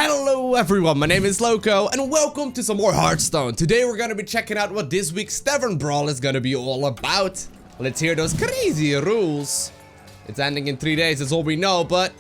Hello everyone, my name is Lowko and welcome to some more Hearthstone. Today we're gonna be checking out what this week's Tavern Brawl is gonna be all about. Let's hear those crazy rules. It's ending in 3 days, that's all we know, but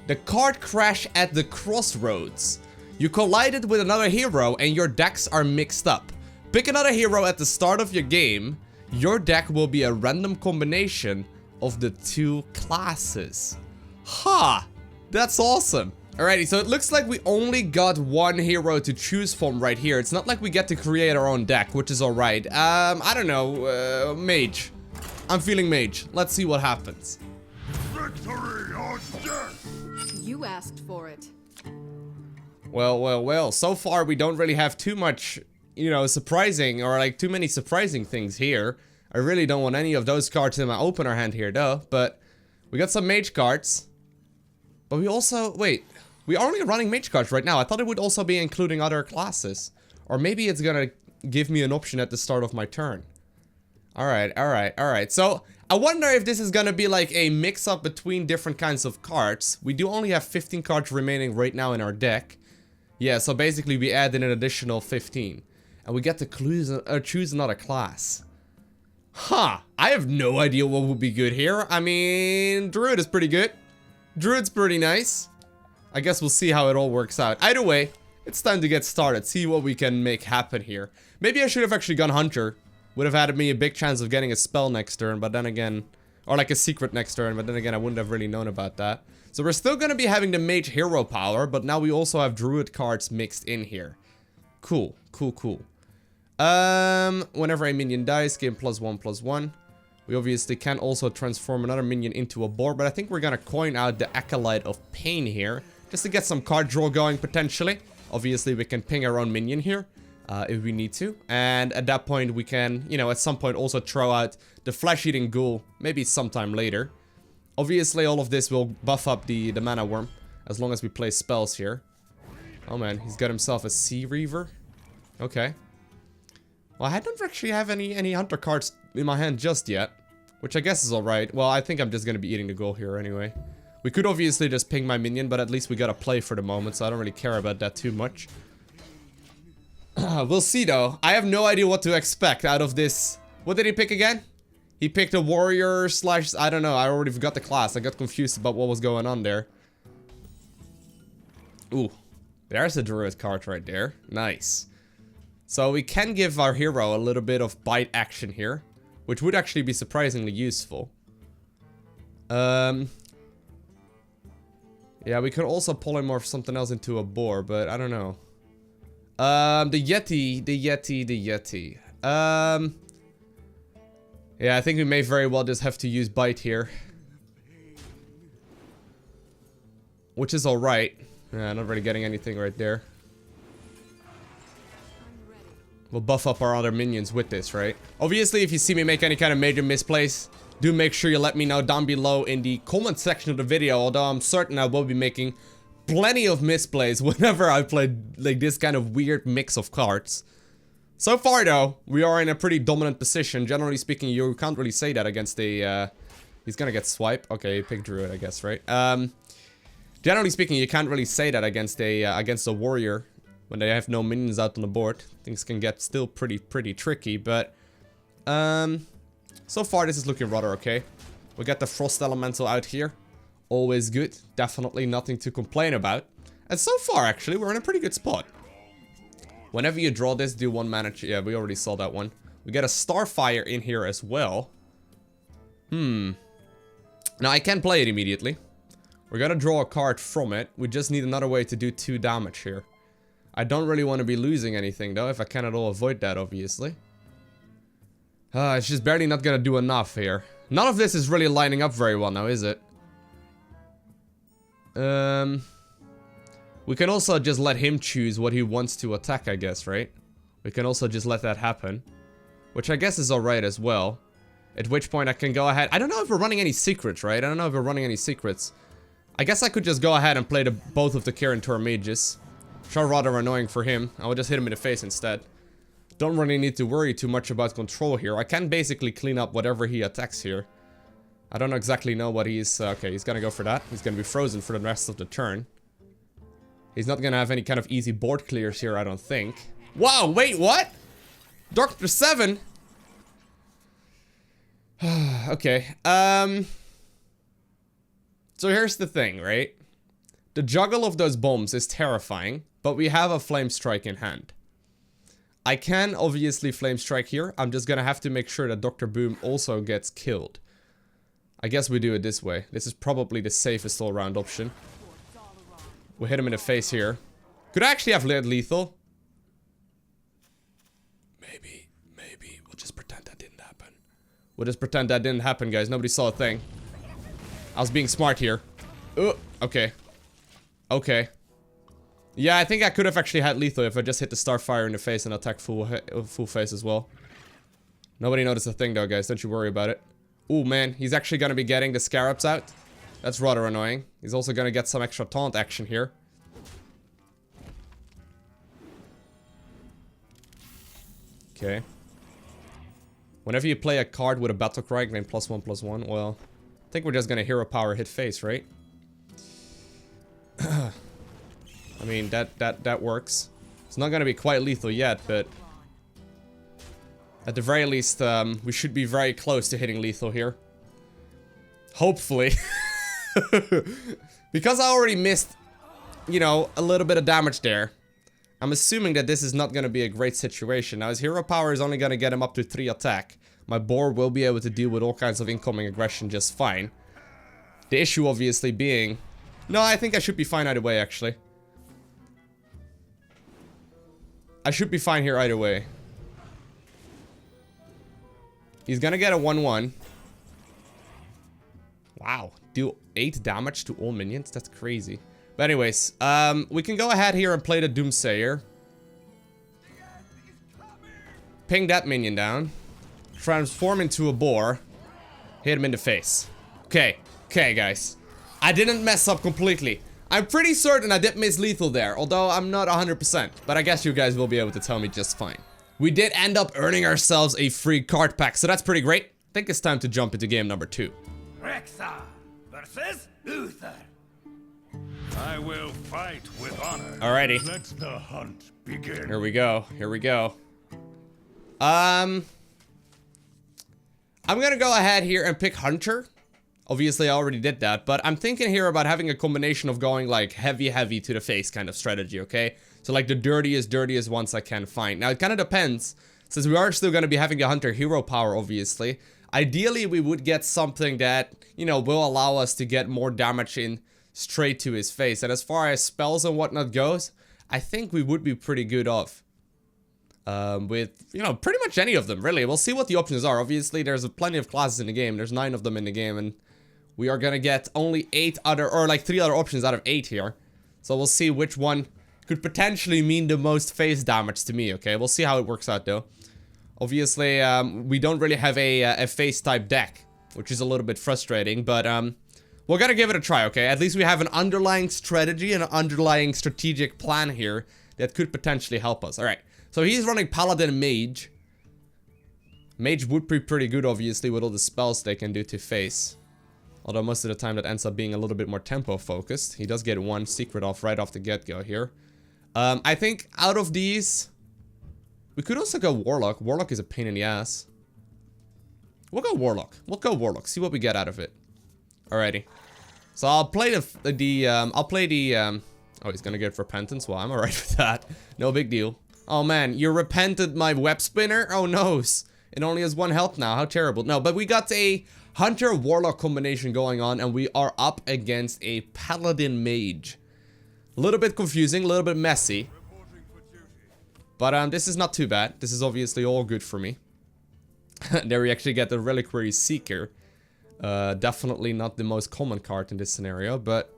the card crash at the Crossroads. You collided with another hero and your decks are mixed up. Pick another hero at the start of your game. Your deck will be a random combination of the two classes. Ha! That's awesome. Alrighty, so it looks like we only got one hero to choose from right here. It's not like we get to create our own deck, which is alright. I don't know, mage. I'm feeling mage. Let's see what happens. Victory or death! You asked for it. Well. So far, we don't really have too much, you know, surprising or like too many surprising things here. I really don't want any of those cards in my opener hand here, though. But we got some mage cards. But we also, wait. We are only running mage cards right now. I thought it would also be including other classes. Or maybe it's gonna give me an option at the start of my turn. Alright. So, I wonder if this is gonna be like a mix-up between different kinds of cards. We do only have 15 cards remaining right now in our deck. Yeah, so basically we add in an additional 15. And we get to choose another class. Huh. I have no idea what would be good here. I mean, Druid is pretty good. Druid's pretty nice. I guess we'll see how it all works out. Either way, it's time to get started. See what we can make happen here. Maybe I should have actually gone Hunter. Would have had me a big chance of getting a spell next turn, but then again... Or like a secret next turn, but then again I wouldn't have really known about that. So we're still gonna be having the mage hero power, but now we also have druid cards mixed in here. Cool. Whenever a minion dies, gain +1/+1. We obviously can also transform another minion into a boar, but I think we're gonna coin out the Acolyte of Pain here. Just to get some card draw going, potentially. Obviously, we can ping our own minion here, if we need to. And at that point, we can, you know, at some point also throw out the Flesh-Eating Ghoul, maybe sometime later. Obviously, all of this will buff up the Mana Worm, as long as we play spells here. Oh man, he's got himself a Sea Reaver. Okay. Well, I don't actually have any Hunter cards in my hand just yet, which I guess is alright. Well, I think I'm just gonna be eating the Ghoul here anyway. We could obviously just ping my minion, but at least we gotta play for the moment, so I don't really care about that too much. We'll see though. I have no idea what to expect out of this. What did he pick again? He picked a warrior slash... I don't know, I already forgot the class. I got confused about what was going on there. Ooh, there's a druid card right there. Nice. So we can give our hero a little bit of bite action here, which would actually be surprisingly useful. Yeah, we could also polymorph something else into a boar, but I don't know. The Yeti. Yeah, I think we may very well just have to use bite here. Which is alright. Yeah, not really getting anything right there. We'll buff up our other minions with this, right? Obviously, if you see me make any kind of major misplays, do make sure you let me know down below in the comment section of the video, although I'm certain I will be making plenty of misplays whenever I play like this kind of weird mix of cards. So far though, we are in a pretty dominant position. Generally speaking, you can't really say that against a, he's gonna get swipe. Okay, pick druid, I guess, right? Generally speaking, you can't really say that against a warrior when they have no minions out on the board. Things can get still pretty tricky, but, so far, this is looking rather okay. We got the Frost Elemental out here. Always good. Definitely nothing to complain about. And so far, actually, we're in a pretty good spot. Whenever you draw this, do 1 mana... Yeah, we already saw that one. We got a Starfire in here as well. Now, I can play it immediately. We're gonna draw a card from it. We just need another way to do 2 damage here. I don't really want to be losing anything, though, if I can at all avoid that, obviously. It's just barely not gonna do enough here. None of this is really lining up very well now, is it? We can also just let him choose what he wants to attack, I guess, right? We can also just let that happen. Which I guess is alright as well. At which point I can go ahead... I don't know if we're running any secrets, right? I don't know if we're running any secrets. I guess I could just go ahead and play both of the Kirin Tor mages. Which are rather annoying for him. I will just hit him in the face instead. Don't really need to worry too much about control here. I can basically clean up whatever he attacks here. I don't exactly know what he's... okay, he's gonna go for that. He's gonna be frozen for the rest of the turn. He's not gonna have any kind of easy board clears here, I don't think. Wow, wait, what? Dr. 7? Okay, so here's the thing, right? The juggle of those bombs is terrifying, but we have a Flame Strike in hand. I can obviously Flame Strike here. I'm just gonna have to make sure that Dr. Boom also gets killed. I guess we do it this way. This is probably the safest all-round option. We'll hit him in the face here. Could I actually have lethal? Maybe. We'll just pretend that didn't happen. We'll just pretend that didn't happen, guys. Nobody saw a thing. I was being smart here. Okay. Okay. Yeah, I think I could have actually had lethal if I just hit the Starfire in the face and attack full face as well. Nobody noticed a thing though, guys. Don't you worry about it. Ooh, man. He's actually gonna be getting the Scarabs out. That's rather annoying. He's also gonna get some extra taunt action here. Okay. Whenever you play a card with a battle cry named +1/+1, well, I think we're just gonna hero power hit face, right? I mean, that works. It's not gonna be quite lethal yet, but at the very least, we should be very close to hitting lethal here. Hopefully. Because I already missed, you know, a little bit of damage there. I'm assuming that this is not gonna be a great situation. Now, his hero power is only gonna get him up to 3 attack. My board will be able to deal with all kinds of incoming aggression just fine. The issue obviously being... No, I think I should be fine either way, actually. I should be fine here either way. He's gonna get a 1/1. Wow. Deal 8 damage to all minions? That's crazy. But anyways, we can go ahead here and play the Doomsayer. Ping that minion down. Transform into a boar. Hit him in the face. Okay. Okay, guys. I didn't mess up completely. I'm pretty certain I did miss lethal there, although I'm not 100%. But I guess you guys will be able to tell me just fine. We did end up earning ourselves a free card pack, so that's pretty great. I think it's time to jump into game number 2. Rexa versus Uther. I will fight with honor. Alrighty. Let the hunt begin. Here we go. Here we go. I'm gonna go ahead here and pick Hunter. Obviously, I already did that, but I'm thinking here about having a combination of going like heavy to the face kind of strategy, okay? So like the dirtiest ones I can find. Now, it kind of depends, since we are still going to be having a Hunter hero power, obviously. Ideally, we would get something that, you know, will allow us to get more damage in straight to his face. And as far as spells and whatnot goes, I think we would be pretty good off. With, you know, pretty much any of them, really. We'll see what the options are. Obviously, there's plenty of classes in the game. There's 9 of them in the game, and we are gonna get only 8 other, or like 3 other options out of 8 here. So we'll see which one could potentially mean the most face damage to me, okay? We'll see how it works out, though. Obviously, we don't really have a face type deck, which is a little bit frustrating, but we're gonna give it a try, okay? At least we have an underlying strategy and an underlying strategic plan here that could potentially help us. Alright, so he's running Paladin and Mage. Mage would be pretty good, obviously, with all the spells they can do to face. Although most of the time that ends up being a little bit more tempo focused. He does get 1 secret off right off the get-go here. I think out of these, we could also go Warlock. Warlock is a pain in the ass. We'll go Warlock. We'll go Warlock. See what we get out of it. Alrighty. So I'll play oh, he's gonna get Repentance. Well, I'm alright with that. No big deal. Oh man, you repented my web spinner? Oh no. It only has 1 health now. How terrible. No, but we got a Hunter Warlock combination going on, and we are up against a Paladin Mage. A little bit confusing, a little bit messy. But this is not too bad. This is obviously all good for me. There we actually get the Reliquary Seeker. Definitely not the most common card in this scenario, but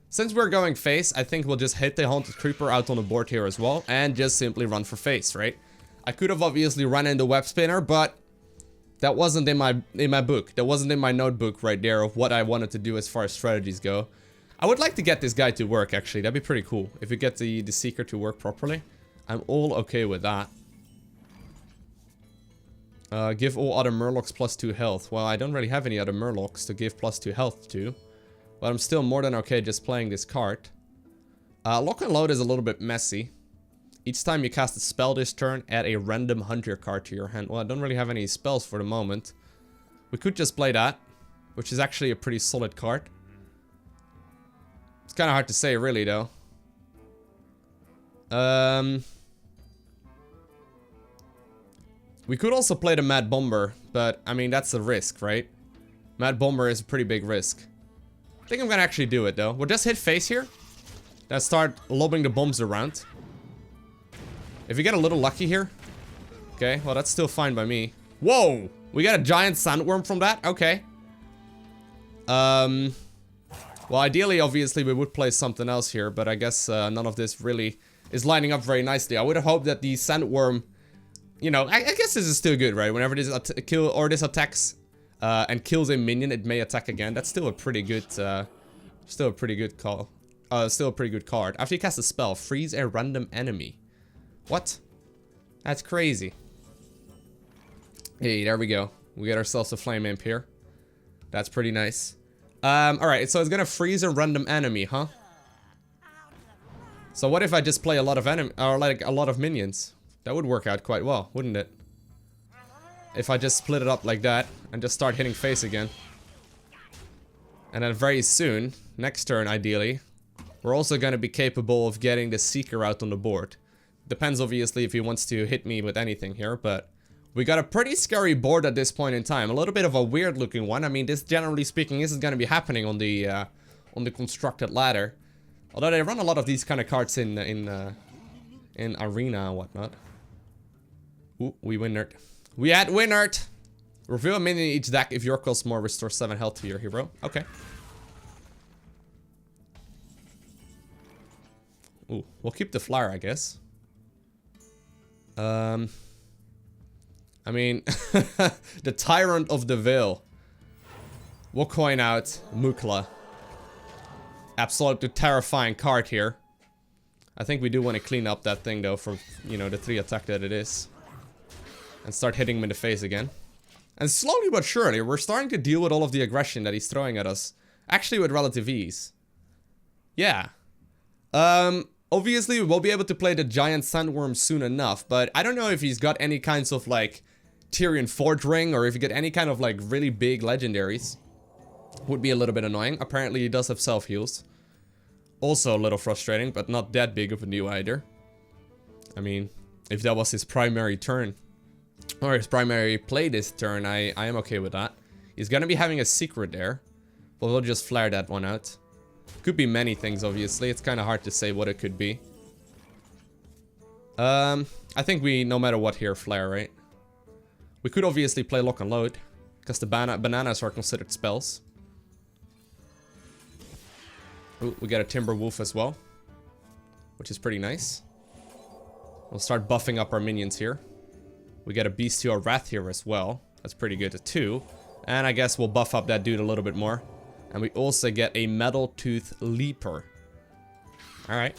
since we're going face, I think we'll just hit the Haunted Creeper out on the board here as well, and just simply run for face, right? I could have obviously run in the Web Spinner, but that wasn't in my book. That wasn't in my notebook right there of what I wanted to do as far as strategies go. I would like to get this guy to work, actually. That'd be pretty cool. If we get the Seeker to work properly, I'm all okay with that. Give all other Murlocs +2 health. Well, I don't really have any other Murlocs to give +2 health to. But I'm still more than okay just playing this card. Lock and load is a little bit messy. Each time you cast a spell this turn, add a random hunter card to your hand. Well, I don't really have any spells for the moment. We could just play that, which is actually a pretty solid card. It's kind of hard to say, really, though. We could also play the Mad Bomber, but, I mean, that's a risk, right? Mad Bomber is a pretty big risk. I think I'm gonna actually do it, though. We'll just hit face here. Then start lobbing the bombs around. If we get a little lucky here. Okay, well, that's still fine by me. Whoa! We got a giant sandworm from that? Okay. Well, ideally, obviously, we would play something else here, but I guess none of this really is lining up very nicely. I would have hoped that the sandworm, you know, I guess this is still good, right? Whenever this this attacks and kills a minion, it may attack again. That's still a pretty good, call. Still a pretty good card. After you cast a spell, freeze a random enemy. What? That's crazy. Hey, there we go. We get ourselves a flame imp here. That's pretty nice. Alright, so it's gonna freeze a random enemy, huh? So what if I just play a lot of like a lot of minions? That would work out quite well, wouldn't it? If I just split it up like that and just start hitting face again. And then very soon, next turn ideally, we're also gonna be capable of getting the Seeker out on the board. Depends obviously if he wants to hit me with anything here, but we got a pretty scary board at this point in time. A little bit of a weird looking one. I mean, this, generally speaking, this is gonna be happening on the constructed ladder. Although they run a lot of these kind of cards in arena and whatnot. Ooh, we winnered. We had winnered! Reveal a minion in each deck. If your costs more, restore 7 health to your hero. Okay. Ooh, we'll keep the flyer, I guess. I mean, the Tyrant of the Veil. We'll coin out Mukla. Absolutely terrifying card here. I think we do want to clean up that thing though for, you know, the 3 attack that it is. And start hitting him in the face again. And slowly but surely, we're starting to deal with all of the aggression that he's throwing at us. Actually with relative ease. Yeah. Obviously we will be able to play the giant sandworm soon enough, but I don't know if he's got any kinds of like Tyrion Forge Ring or if you get any kind of like really big legendaries. Would be a little bit annoying. Apparently he does have self-heals. Also a little frustrating, but not that big of a deal either. I mean, if that was his primary turn, or his primary play this turn, I am okay with that. He's gonna be having a secret there, but we'll just flare that one out. Could be many things, obviously. It's kind of hard to say what it could be. I think we, no matter what here, flare, right? We could obviously play lock and load, because the bananas are considered spells. Ooh, we get a Timber Wolf as well, which is pretty nice. We'll start buffing up our minions here. We get a Bestial Wrath here as well. That's pretty good at 2. And I guess we'll buff up that dude a little bit more. And we also get a Metal Tooth Leaper. Alright.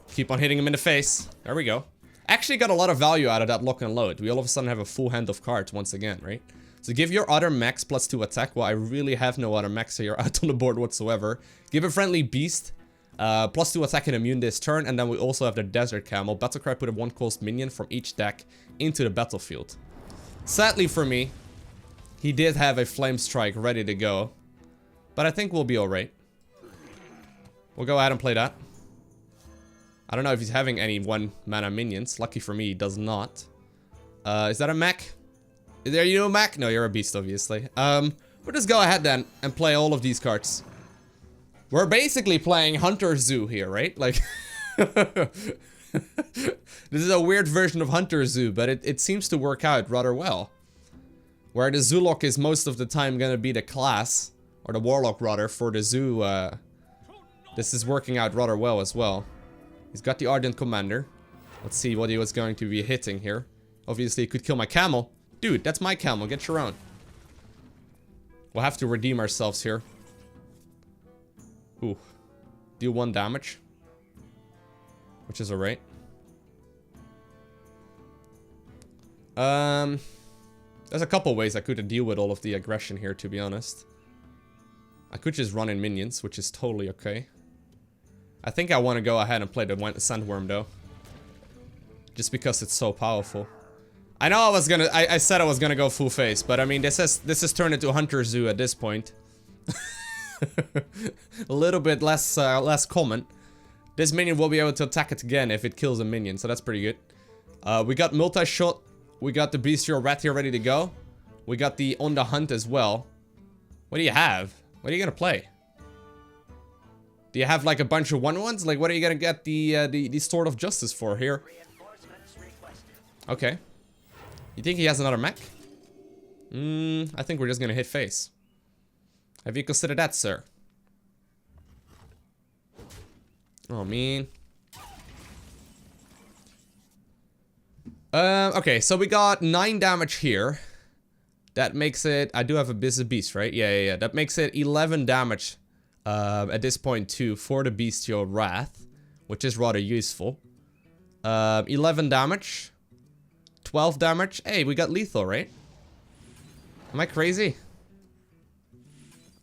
Keep on hitting him in the face. There we go. Actually got a lot of value out of that lock and load. We all of a sudden have a full hand of cards once again, right? So give your other mechs +2 attack. Well, I really have no other mechs here out on the board whatsoever. Give a friendly beast +2 attack and immune this turn. And then we also have the Desert Camel. Battlecry put a 1-cost minion from each deck into the battlefield. Sadly for me, he did have a Flame Strike ready to go. But I think we'll be alright. We'll go ahead and play that. I don't know if he's having any 1-mana minions. Lucky for me, he does not. Is that a mech? Are you a mech? No, you're a beast, obviously. We'll just go ahead then and play all of these cards. We're basically playing Hunter Zoo here, right? Like, this is a weird version of Hunter Zoo, but it seems to work out rather well. Where the Zoolock is most of the time gonna be the class, or the Warlock rather, for the Zoo. This is working out rather well as well. He's got the Ardent Commander. Let's see what he was going to be hitting here. Obviously, he could kill my camel. Dude, that's my camel. Get your own. We'll have to redeem ourselves here. Ooh. Deal 1 damage. Which is alright. There's a couple ways I could deal with all of the aggression here, to be honest. I could just run in minions, which is totally okay. I think I want to go ahead and play the Sandworm though. Just because it's so powerful. I know I said I was gonna go full face, but I mean this is turned into a Hunter Zoo at this point. A little bit less common. This minion will be able to attack it again if it kills a minion, so that's pretty good. We got multi-shot. We got the Bestial Rat here ready to go. We got the On the Hunt as well. What do you have? What are you gonna play? Do you have like a bunch of 1/1s? Like what are you gonna get the Sword of Justice for here? Okay. You think he has another mech? I think we're just gonna hit face. Have you considered that, sir? Oh, man. Okay, so we got 9 damage here. That makes it... I do have a beast, right? Yeah. That makes it 11 damage at this point, too, for the Bestial Wrath, which is rather useful. 11 damage. 12 damage. Hey, we got lethal, right? Am I crazy?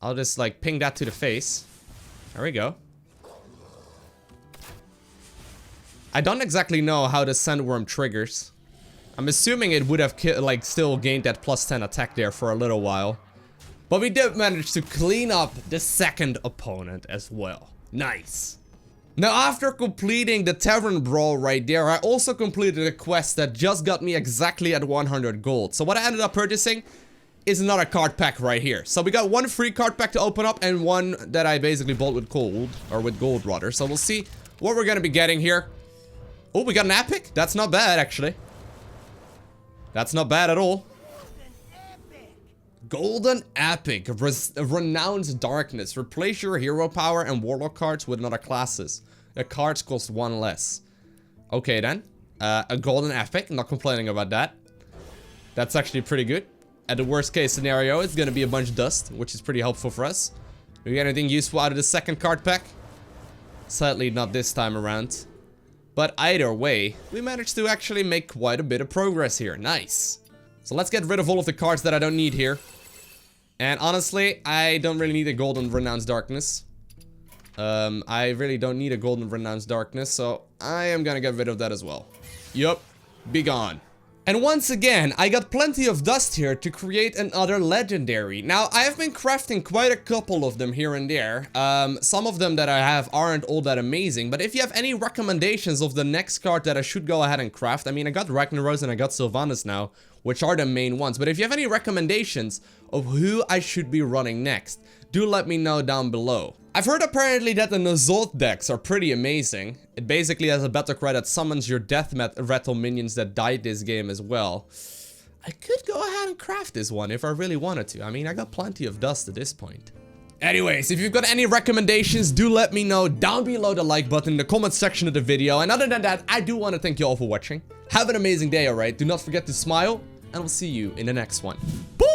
I'll just, like, ping that to the face. There we go. I don't exactly know how the Sandworm triggers. I'm assuming it would have, like, still gained that +10 attack there for a little while. But we did manage to clean up the second opponent as well. Nice. Now, after completing the Tavern Brawl right there, I also completed a quest that just got me exactly at 100 gold. So what I ended up purchasing is another card pack right here. So we got one free card pack to open up and one that I basically bought with gold, or with gold rather. So we'll see what we're gonna be getting here. Oh, we got an epic? That's not bad, actually. That's not bad at all. Golden Epic, Renounced Darkness. Replace your hero power and warlock cards with another classes. The cards cost 1 less. Okay then. A Golden Epic, not complaining about that. That's actually pretty good. At the worst case scenario, it's gonna be a bunch of dust, which is pretty helpful for us. Do we get anything useful out of the second card pack? Sadly, not this time around. But either way, we managed to actually make quite a bit of progress here. Nice. So let's get rid of all of the cards that I don't need here. And honestly, I don't really need a Golden Renounced Darkness. I really don't need a Golden Renounced Darkness, so I am gonna get rid of that as well. Yup, be gone. And once again, I got plenty of dust here to create another legendary. Now, I have been crafting quite a couple of them here and there. Some of them that I have aren't all that amazing, but if you have any recommendations of the next card that I should go ahead and craft, I mean, I got Ragnaros and I got Sylvanas now, which are the main ones, but if you have any recommendations of who I should be running next, do let me know down below. I've heard apparently that the Nozot decks are pretty amazing. It basically has a battle cry that summons your death rattle minions that died this game as well. I could go ahead and craft this one if I really wanted to. I mean, I got plenty of dust at this point. Anyways, if you've got any recommendations, do let me know down below the like button in the comment section of the video. And other than that, I do want to thank you all for watching. Have an amazing day, alright? Do not forget to smile, and we'll see you in the next one. Boom!